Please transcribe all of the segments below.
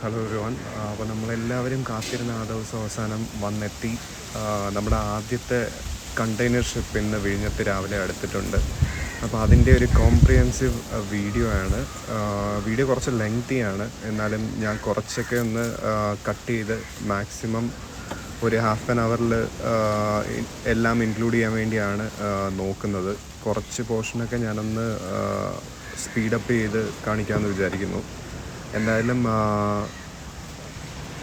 Hello everyone. അപ്പോൾ നമ്മളെല്ലാവരും കാത്തിരുന്ന ആ ദിവസം അവസാനം വന്നെത്തി. നമ്മുടെ ആദ്യത്തെ കണ്ടെയ്നർ ഷിപ്പ് ഇന്ന് വിഴിഞ്ഞത്ത് രാവിലെ അടുത്തിട്ടുണ്ട്. അപ്പോൾ അതിൻ്റെ ഒരു കോംപ്രിഹെൻസീവ് വീഡിയോ ആണ്. വീഡിയോ കുറച്ച് ലെങ്തിയാണ്, എന്നാലും ഞാൻ കുറച്ചൊക്കെ ഒന്ന് കട്ട് ചെയ്ത് മാക്സിമം ഒരു ഹാഫ് ആൻ അവറിൽ എല്ലാം ഇൻക്ലൂഡ് ചെയ്യാൻ വേണ്ടിയാണ് നോക്കുന്നത്. കുറച്ച് പോർഷനൊക്കെ ഞാനൊന്ന് സ്പീഡപ്പ് ചെയ്ത് കാണിക്കാമെന്ന് വിചാരിക്കുന്നു. എന്തായാലും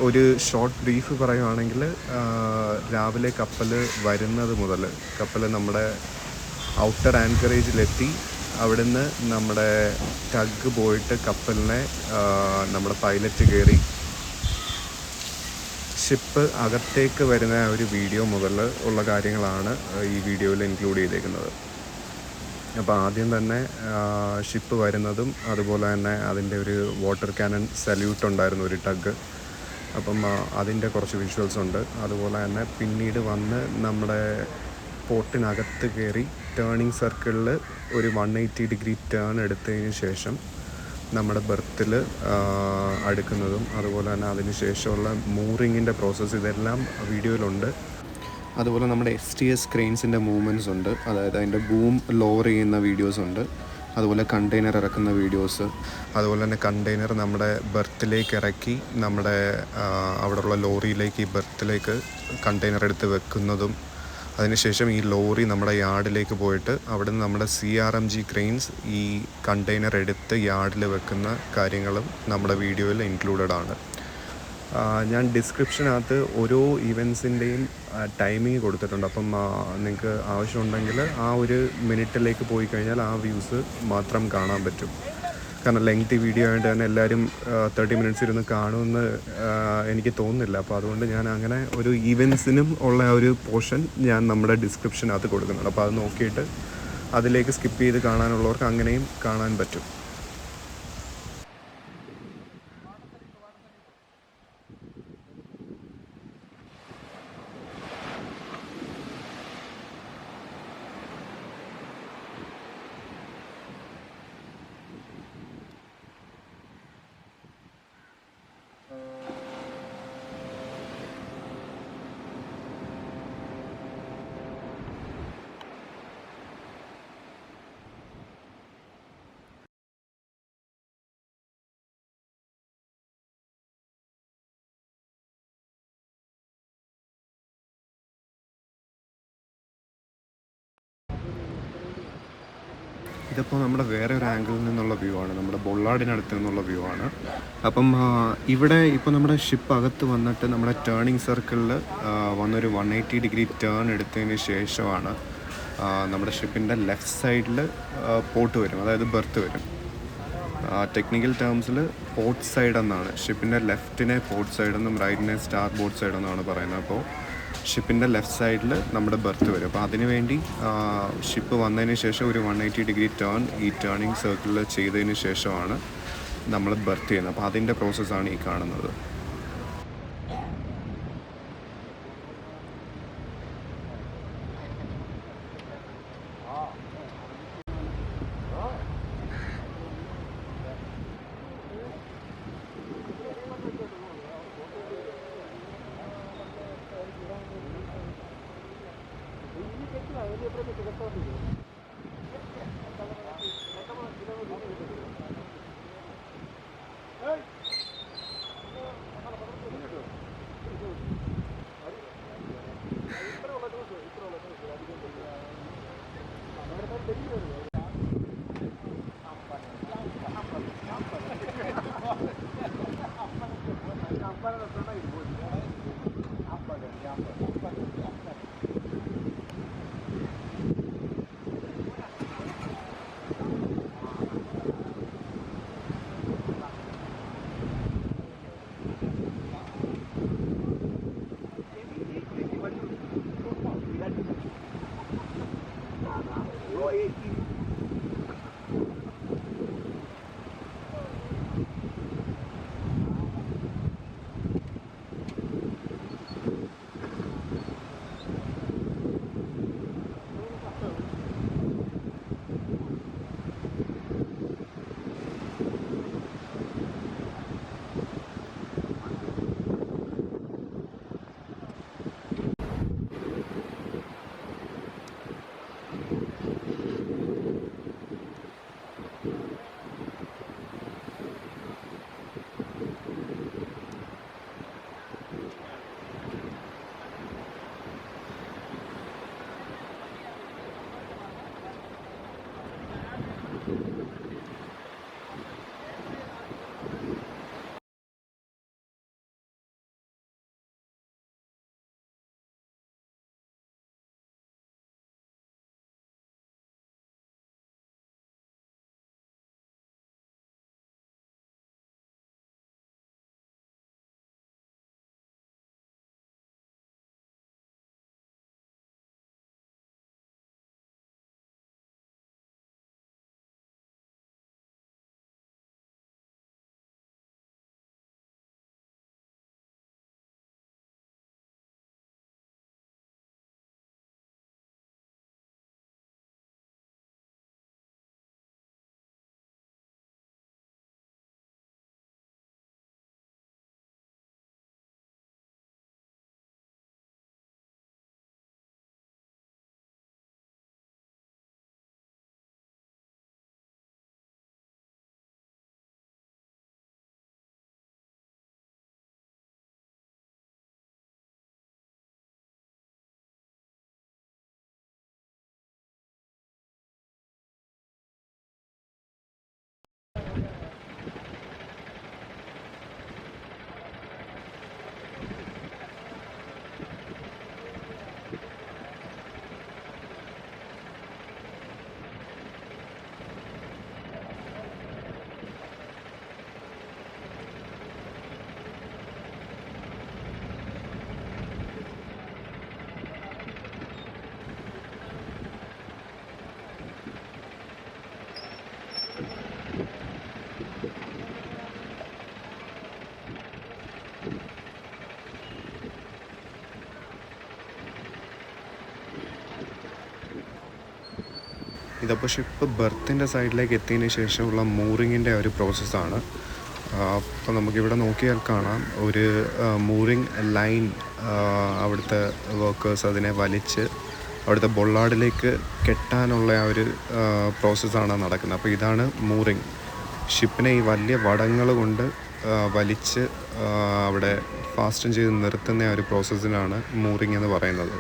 ഒരു ഷോർട്ട് ബ്രീഫ് പറയുവാണെങ്കിൽ, രാവിലെ കപ്പൽ വരുന്നത് മുതൽ കപ്പൽ നമ്മുടെ ഔട്ടർ ആങ്കറേജിലെത്തി. അവിടുന്ന് നമ്മുടെ ടഗ് പോയിട്ട് കപ്പലിനെ നമ്മുടെ പൈലറ്റ് കയറി ഷിപ്പ് അകത്തേക്ക് വരുന്ന ഒരു വീഡിയോ മുതൽ ഉള്ള കാര്യങ്ങളാണ് ഈ വീഡിയോയിൽ ഇൻക്ലൂഡ് ചെയ്തേക്കുന്നത്. അപ്പോൾ ആദ്യം തന്നെ ഷിപ്പ് വരുന്നതും അതുപോലെ തന്നെ അതിൻ്റെ ഒരു വാട്ടർ ക്യാനൺ സല്യൂട്ട് ഉണ്ടായിരുന്നു, ഒരു ടഗ്. അപ്പം അതിൻ്റെ കുറച്ച് വിഷ്വൽസ് ഉണ്ട്. അതുപോലെ തന്നെ പിന്നീട് വന്ന് നമ്മുടെ പോർട്ടിനകത്ത് കയറി ടേണിംഗ് സർക്കിളിൽ ഒരു 180 ഡിഗ്രി ടേൺ എടുത്തതിന് ശേഷം നമ്മുടെ ബെർത്തിൽ അടുക്കുന്നതും അതുപോലെ തന്നെ അതിന് ശേഷമുള്ള മൂറിങ്ങിൻ്റെ പ്രോസസ്സ്, ഇതെല്ലാം വീഡിയോയിലുണ്ട്. അതുപോലെ നമ്മുടെ STS ക്രെയിൻസിൻ്റെ മൂവ്മെൻറ്റ്സ് ഉണ്ട്, അതായത് അതിൻ്റെ ബൂം ലോവർ ചെയ്യുന്ന വീഡിയോസ് ഉണ്ട്. അതുപോലെ കണ്ടെയ്നർ ഇറക്കുന്ന വീഡിയോസ്, അതുപോലെ തന്നെ കണ്ടെയ്നർ നമ്മുടെ ബെർത്തിലേക്ക് ഇറക്കി നമ്മുടെ അവിടെയുള്ള ലോറിയിലേക്ക് ഈ ബെർത്തിലേക്ക് കണ്ടെയ്നർ എടുത്ത് വെക്കുന്നതും, അതിനുശേഷം ഈ ലോറി നമ്മുടെ യാർഡിലേക്ക് പോയിട്ട് അവിടുന്ന് നമ്മുടെ CRMG ക്രെയിൻസ് ഈ കണ്ടെയ്നർ എടുത്ത് യാർഡിൽ വെക്കുന്ന കാര്യങ്ങളും നമ്മുടെ വീഡിയോയിൽ ഇൻക്ലൂഡഡ് ആണ്. ഞാൻ ഡിസ്ക്രിപ്ഷനകത്ത് ഓരോ ഇവൻസിൻ്റെയും ടൈമിങ് കൊടുത്തിട്ടുണ്ട്. അപ്പം നിങ്ങൾക്ക് ആവശ്യമുണ്ടെങ്കിൽ ആ ഒരു മിനിറ്റിലേക്ക് പോയി കഴിഞ്ഞാൽ ആ വ്യൂസ് മാത്രം കാണാൻ പറ്റും. കാരണം ലെങ്തി വീഡിയോ ആയിട്ട് തന്നെ എല്ലാവരും 30 മിനിറ്റ്സ് ഇരുന്ന് കാണുമെന്ന് എനിക്ക് തോന്നുന്നില്ല. അപ്പോൾ അതുകൊണ്ട് ഞാൻ അങ്ങനെ ഒരു ഈവൻസിനും ഉള്ള ഒരു പോർഷൻ ഞാൻ നമ്മുടെ ഡിസ്ക്രിപ്ഷനകത്ത് കൊടുക്കുന്നുണ്ട്. അപ്പോൾ അത് നോക്കിയിട്ട് അതിലേക്ക് സ്കിപ്പ് ചെയ്ത് കാണാനുള്ളവർക്ക് അങ്ങനെയും കാണാൻ പറ്റും. ഇതിപ്പോൾ നമ്മുടെ വേറെ ഒരു ആംഗിളിൽ നിന്നുള്ള വ്യൂ ആണ്, നമ്മുടെ ബൊള്ളാഡിനടുത്ത് നിന്നുള്ള വ്യൂ ആണ്. അപ്പം ഇവിടെ ഇപ്പോൾ നമ്മുടെ ഷിപ്പ് അകത്ത് വന്നിട്ട് നമ്മുടെ ടേണിംഗ് സർക്കിളിൽ വന്നൊരു 180 ഡിഗ്രി ടേൺ എടുത്തതിന് ശേഷമാണ് നമ്മുടെ ഷിപ്പിൻ്റെ ലെഫ്റ്റ് സൈഡിൽ പോർട്ട് വരും, അതായത് ബെർത്ത് വരും. ടെക്നിക്കൽ ടേംസിൽ പോർട്ട് സൈഡ് എന്നാണ്. ഷിപ്പിൻ്റെ ലെഫ്റ്റിനെ പോർട്ട് സൈഡെന്നും റൈറ്റിനെ സ്റ്റാർ ബോർഡ് സൈഡെന്നുമാണ് പറയുന്നത്. അപ്പോൾ ഷിപ്പിൻ്റെ ലെഫ്റ്റ് സൈഡിൽ നമ്മുടെ ബെർത്ത് വരും. അപ്പോൾ അതിനുവേണ്ടി ഷിപ്പ് വന്നതിന് ശേഷം ഒരു 180 ഡിഗ്രി ടേൺ ഈ ടേണിംഗ് സർക്കിളിൽ ചെയ്തതിന് ശേഷമാണ് നമ്മൾ ബെർത്ത് ചെയ്യുന്നത്. അപ്പോൾ അതിൻ്റെ പ്രോസസ്സാണ് ഈ കാണുന്നത്. ഇതപ്പോൾ ഷിപ്പ് ബെർത്തിൻ്റെ സൈഡിലേക്ക് എത്തിയതിന് ശേഷമുള്ള മൂറിങ്ങിൻ്റെ ഒരു പ്രോസസ്സാണ്. അപ്പോൾ നമുക്കിവിടെ നോക്കിയാൽ കാണാം ഒരു മൂറിങ് ലൈൻ. അവിടുത്തെ വർക്കേഴ്സ് അതിനെ വലിച്ച് അവിടുത്തെ ബൊള്ളാർഡിലേക്ക് കെട്ടാനുള്ള ആ ഒരു പ്രോസസ്സാണ് നടക്കുന്നത്. അപ്പോൾ ഇതാണ് മൂറിങ്. ഷിപ്പിനെ ഈ വലിയ വടങ്ങൾ കൊണ്ട് വലിച്ച് അവിടെ ഫാസ്റ്റൻ ചെയ്ത് നിർത്തുന്ന ഒരു പ്രോസസ്സിനാണ് മൂറിങ് എന്ന് പറയുന്നത്.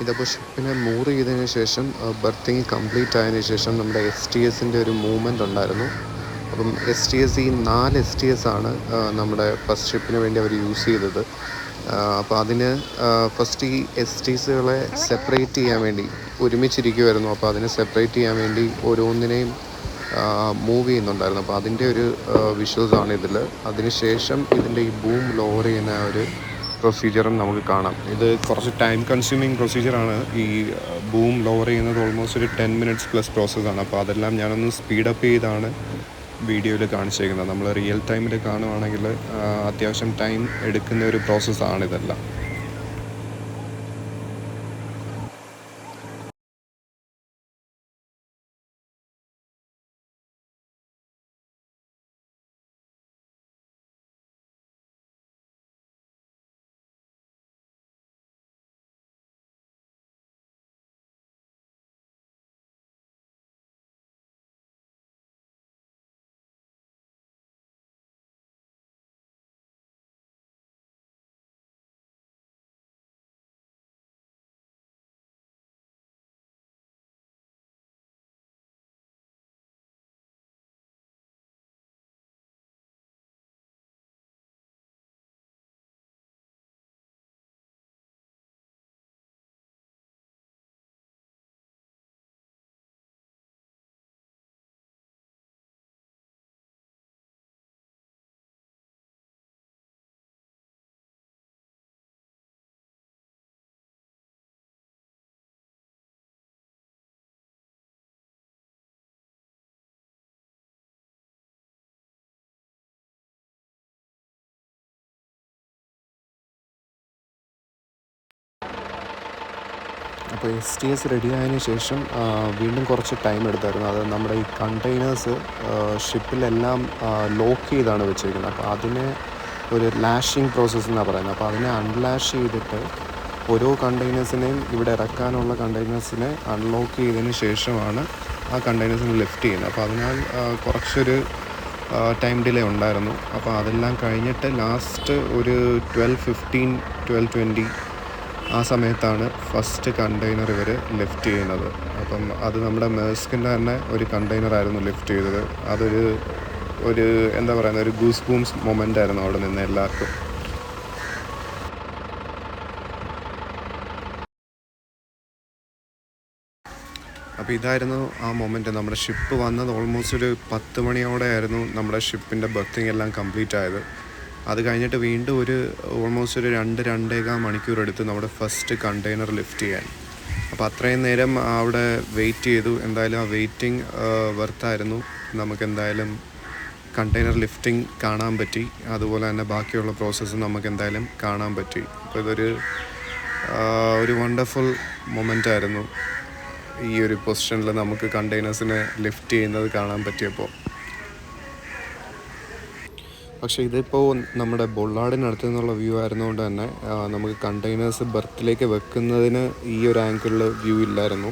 ഇതപ്പോൾ ഷിപ്പിനെ മൂവ് ചെയ്തതിന് ശേഷം ബർത്തിങ് കംപ്ലീറ്റ് ആയതിനു ശേഷം നമ്മുടെ STSൻ്റെ ഒരു മൂവ്മെൻ്റ് ഉണ്ടായിരുന്നു. അപ്പം STS ഈ 4 STS ആണ് നമ്മുടെ ഫസ്റ്റ് ഷിപ്പിന് വേണ്ടി അവർ യൂസ് ചെയ്തത്. അപ്പോൾ അതിന് ഫസ്റ്റ് ഈ STSകളെ സെപ്പറേറ്റ് ചെയ്യാൻ വേണ്ടി ഒരുമിച്ചിരിക്കുമായിരുന്നു. അപ്പോൾ അതിനെ സെപ്പറേറ്റ് ചെയ്യാൻ വേണ്ടി ഓരോന്നിനെയും മൂവ് ചെയ്യുന്നുണ്ടായിരുന്നു. അപ്പോൾ അതിൻ്റെ ഒരു വിഷ്വൽസാണ് ഇതിൽ. അതിനുശേഷം ഇതിൻ്റെ ഈ ബൂം ലോവർ ചെയ്യുന്ന ഒരു പ്രൊസീജിയറും നമുക്ക് കാണാം. ഇത് കുറച്ച് ടൈം കൺസ്യൂമിങ് പ്രൊസീജിയറാണ്. ഈ ബൂം ലോവർ ചെയ്യുന്നത് ഓൾമോസ്റ്റ് ഒരു 10 minutes പ്ലസ് പ്രോസസ്സാണ്. അപ്പോൾ അതെല്ലാം ഞാനൊന്ന് സ്പീഡപ്പ് ചെയ്താണ് വീഡിയോയിൽ കാണിച്ചേക്കുന്നത്. നമ്മൾ റിയൽ ടൈമിൽ കാണുവാണെങ്കിൽ അത്യാവശ്യം ടൈം എടുക്കുന്ന ഒരു പ്രോസസ്സാണിതെല്ലാം. അപ്പോൾ STS റെഡി ആയതിനു ശേഷം വീണ്ടും കുറച്ച് ടൈം എടുത്തായിരുന്നു. അത് നമ്മുടെ ഈ കണ്ടെയ്നേഴ്സ് ഷിപ്പിലെല്ലാം ലോക്ക് ചെയ്താണ് വെച്ചിരിക്കുന്നത്. അപ്പോൾ അതിനെ ഒരു ലാഷിങ് പ്രോസസ്സ് എന്നാണ് പറയുന്നത്. അപ്പോൾ അതിനെ അൺലാഷ് ചെയ്തിട്ട് ഓരോ കണ്ടെയ്നേഴ്സിനെയും ഇവിടെ ഇറക്കാനുള്ള കണ്ടെയ്നേഴ്സിനെ അൺലോക്ക് ചെയ്തതിന് ശേഷമാണ് ആ കണ്ടെയ്നേഴ്സിനെ ലിഫ്റ്റ് ചെയ്യുന്നത്. അപ്പോൾ അതിനാൽ കുറച്ചൊരു ടൈം ഡിലേ ഉണ്ടായിരുന്നു. അപ്പോൾ അതെല്ലാം കഴിഞ്ഞിട്ട് ലാസ്റ്റ് ഒരു 12:15 12:20 ആ സമയത്താണ് ഫസ്റ്റ് കണ്ടെയ്നർ ഇവർ ലിഫ്റ്റ് ചെയ്യുന്നത്. അപ്പം അത് നമ്മുടെ മേഴ്സ്കിൻ്റെ തന്നെ ഒരു കണ്ടെയ്നറായിരുന്നു ലിഫ്റ്റ് ചെയ്തത്. അതൊരു എന്താ പറയുന്നത്, ഒരു ഗൂസ് ബൂംസ് മൊമെൻ്റ് ആയിരുന്നു അവിടെ നിന്ന് എല്ലാവർക്കും. അപ്പോൾ ഇതായിരുന്നു ആ മൊമെൻറ്റ്. നമ്മുടെ ഷിപ്പ് വന്നത് ഓൾമോസ്റ്റ് ഒരു 10 മണിയോടെ ആയിരുന്നു നമ്മുടെ ഷിപ്പിൻ്റെ ബർത്തിങ് എല്ലാം കംപ്ലീറ്റ് ആയത്. അത് കഴിഞ്ഞിട്ട് വീണ്ടും ഒരു ഓൾമോസ്റ്റ് ഒരു 2-2.25 മണിക്കൂർ എടുത്ത് നമ്മുടെ ഫസ്റ്റ് കണ്ടെയ്നർ ലിഫ്റ്റ് ചെയ്യാൻ. അപ്പോൾ അത്രയും നേരം അവിടെ വെയിറ്റ് ചെയ്തു. എന്തായാലും ആ വെയിറ്റിംഗ് വെർത്തായിരുന്നു. നമുക്ക് എന്തായാലും കണ്ടെയ്നർ ലിഫ്റ്റിംഗ് കാണാൻ പറ്റി. അതുപോലെ തന്നെ ബാക്കിയുള്ള പ്രോസസ്സ് നമുക്ക് എന്തായാലും കാണാൻ പറ്റി. അപ്പോൾ ഇതൊരു ഒരു വണ്ടർഫുൾ മൊമെൻ്റ് ആയിരുന്നു ഈ ഒരു പൊസിഷനിൽ നമുക്ക് കണ്ടെയ്നേഴ്സിനെ ലിഫ്റ്റ് ചെയ്യുന്നത് കാണാൻ പറ്റിയപ്പോൾ. പക്ഷേ ഇതിപ്പോൾ നമ്മുടെ ബൊള്ളാർഡിനടുത്ത് നിന്നുള്ള വ്യൂ ആയിരുന്നുകൊണ്ട് തന്നെ നമുക്ക് കണ്ടെയ്നേഴ്സ് ബർത്തിലേക്ക് വെക്കുന്നതിന് ഈ ഒരു ആംഗിളിൽ വ്യൂ ഇല്ലായിരുന്നു.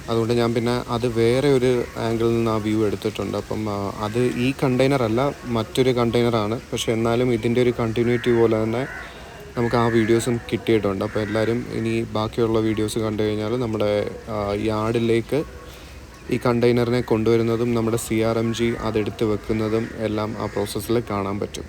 അതുകൊണ്ട് ഞാൻ പിന്നെ അത് വേറെ ഒരു ആംഗിളിൽ നിന്ന് ആ വ്യൂ എടുത്തിട്ടുണ്ട്. അപ്പം അത് ഈ കണ്ടെയ്നറല്ല, മറ്റൊരു കണ്ടെയ്നറാണ്. പക്ഷേ എന്നാലും ഇതിൻ്റെ ഒരു കണ്ടിന്യൂറ്റി പോലെ തന്നെ നമുക്ക് ആ വീഡിയോസും കിട്ടിയിട്ടുണ്ട്. അപ്പോൾ എല്ലാവരും ഇനി ബാക്കിയുള്ള വീഡിയോസ് കണ്ടു കഴിഞ്ഞാൽ നമ്മുടെ യാർഡിലേക്ക് ഈ കണ്ടെയ്നറിനെ കൊണ്ടുവരുന്നതും നമ്മുടെ CRMG അതെടുത്ത് വെക്കുന്നതും എല്ലാം ആ പ്രോസസ്സിൽ കാണാൻ പറ്റും.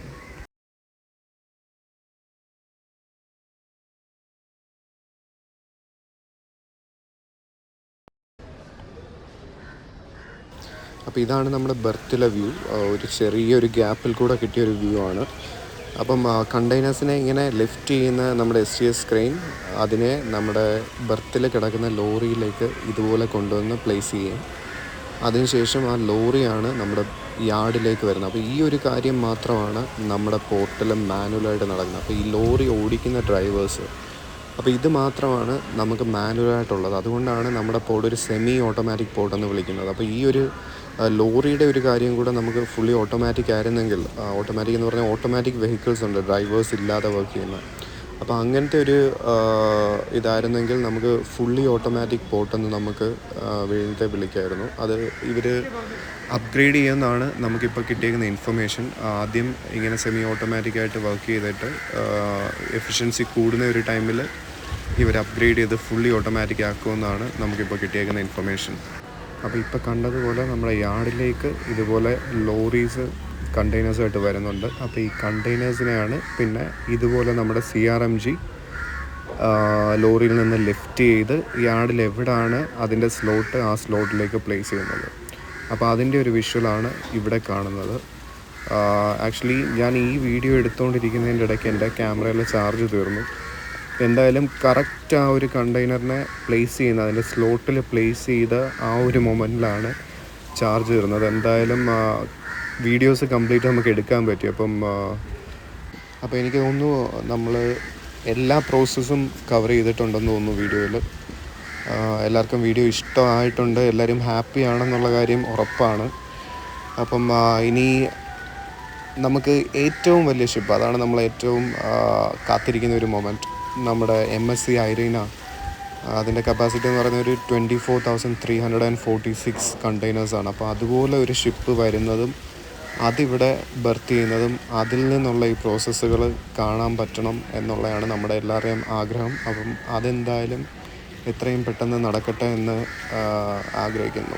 അപ്പോൾ ഇതാണ് നമ്മുടെ ബർത്തിലെ വ്യൂ. ഒരു ചെറിയൊരു ഗ്യാപ്പിൽ കൂടെ കിട്ടിയൊരു വ്യൂ ആണ്. അപ്പം കണ്ടെയ്നേഴ്സിനെ ഇങ്ങനെ ലിഫ്റ്റ് ചെയ്യുന്ന നമ്മുടെ STS ക്രെയിൻ അതിനെ നമ്മുടെ ബർത്തിൽ കിടക്കുന്ന ലോറിയിലേക്ക് ഇതുപോലെ കൊണ്ടുവന്ന് പ്ലേസ് ചെയ്യും. അതിനുശേഷം ആ ലോറിയാണ് നമ്മുടെ യാർഡിലേക്ക് വരുന്നത്. അപ്പോൾ ഈ ഒരു കാര്യം മാത്രമാണ് നമ്മുടെ പോർട്ടിൽ മാനുവലായിട്ട് നടക്കുന്നത്. അപ്പോൾ ഈ ലോറി ഓടിക്കുന്ന ഡ്രൈവേഴ്സ്, അപ്പോൾ ഇത് മാത്രമാണ് നമുക്ക് മാനുവലായിട്ടുള്ളത്. അതുകൊണ്ടാണ് നമ്മുടെ പോർട്ട് ഒരു സെമി ഓട്ടോമാറ്റിക് പോർട്ടെന്ന് വിളിക്കുന്നത്. അപ്പോൾ ഈ ഒരു ലോറിയുടെ ഒരു കാര്യം കൂടെ നമുക്ക് ഫുള്ളി ഓട്ടോമാറ്റിക് ആയിരുന്നെങ്കിൽ, ഓട്ടോമാറ്റിക് എന്ന് പറഞ്ഞാൽ ഓട്ടോമാറ്റിക് വെഹിക്കിൾസ് ഉണ്ട് ഡ്രൈവേഴ്സ് ഇല്ലാതെ വർക്ക് ചെയ്യുന്ന. അപ്പോൾ അങ്ങനത്തെ ഒരു ഇതായിരുന്നെങ്കിൽ നമുക്ക് ഫുള്ളി ഓട്ടോമാറ്റിക് പോർട്ടെന്ന് നമുക്ക് വീഴത്തെ വിളിക്കായിരുന്നു. അത് ഇവർ അപ്ഗ്രേഡ് ചെയ്യുമെന്നാണ് നമുക്കിപ്പോൾ കിട്ടിയിരിക്കുന്ന ഇൻഫർമേഷൻ. ആദ്യം ഇങ്ങനെ സെമി ഓട്ടോമാറ്റിക്കായിട്ട് വർക്ക് ചെയ്തിട്ട് എഫിഷ്യൻസി കൂടുന്ന ഒരു ടൈമിൽ ഇവർ അപ്ഗ്രേഡ് ചെയ്ത് ഫുള്ളി ഓട്ടോമാറ്റിക് ആക്കുമെന്നാണ് നമുക്കിപ്പോൾ കിട്ടിയിരിക്കുന്ന ഇൻഫർമേഷൻ. അപ്പോൾ ഇപ്പോൾ കണ്ടതുപോലെ നമ്മുടെ യാർഡിലേക്ക് ഇതുപോലെ ലോറീസ് കണ്ടെയ്നേഴ്സായിട്ട് വരുന്നുണ്ട്. അപ്പോൾ ഈ കണ്ടെയ്നേഴ്സിനെയാണ് പിന്നെ ഇതുപോലെ നമ്മുടെ CRMG ലോറിയിൽ നിന്ന് ലിഫ്റ്റ് ചെയ്ത് യാർഡിൽ എവിടെയാണ് അതിൻ്റെ സ്ലോട്ട് ആ സ്ലോട്ടിലേക്ക് പ്ലേസ് ചെയ്യുന്നത്. അപ്പോൾ അതിൻ്റെ ഒരു വിഷ്വലാണ് ഇവിടെ കാണുന്നത്. ആക്ച്വലി ഞാൻ ഈ വീഡിയോ എടുത്തുകൊണ്ടിരിക്കുന്നതിൻ്റെ ഇടയ്ക്ക് എൻ്റെ ക്യാമറയിലെ ചാർജ് തീർന്നു. എന്തായാലും കറക്റ്റ് ആ ഒരു കണ്ടെയ്നറിനെ പ്ലേസ് ചെയ്യുന്ന അതിൻ്റെ സ്ലോട്ടിൽ പ്ലേസ് ചെയ്ത ആ ഒരു മൊമെൻറ്റിലാണ് ചാർജ് തീർന്നത്. എന്തായാലും വീഡിയോസ് കംപ്ലീറ്റ് നമുക്ക് എടുക്കാൻ പറ്റി. അപ്പോൾ എനിക്ക് തോന്നുന്നു നമ്മൾ എല്ലാ പ്രോസസ്സും കവർ ചെയ്തിട്ടുണ്ടെന്ന് തോന്നുന്നു വീഡിയോയിൽ. എല്ലാവർക്കും വീഡിയോ ഇഷ്ടമായിട്ടുണ്ട്, എല്ലാവരും ഹാപ്പി ആണെന്നുള്ള കാര്യം ഉറപ്പാണ്. അപ്പം ഇനി നമുക്ക് ഏറ്റവും വലിയ ഷിപ്പ്, അതാണ് നമ്മൾ ഏറ്റവും കാത്തിരിക്കുന്ന ഒരു മൊമെൻറ്റ്, നമ്മുടെ MSC ഐറീന. അതിൻ്റെ കപ്പാസിറ്റി എന്ന് പറയുന്നത് ഒരു 24,346 കണ്ടെയ്നേഴ്സാണ്. അപ്പോൾ അതുപോലെ ഒരു ഷിപ്പ് വരുന്നതും അതിവിടെ ബർത്ത് ചെയ്യുന്നതും അതിൽ നിന്നുള്ള ഈ പ്രോസസ്സുകൾ കാണാൻ പറ്റണം എന്നുള്ളതാണ് നമ്മുടെ എല്ലാവരുടെയും ആഗ്രഹം. അപ്പം അതെന്തായാലും എത്രയും പെട്ടെന്ന് നടക്കട്ടെ എന്ന് ആഗ്രഹിക്കുന്നു.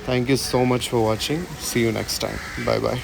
Thank you so much for watching. See you next time. Bye bye.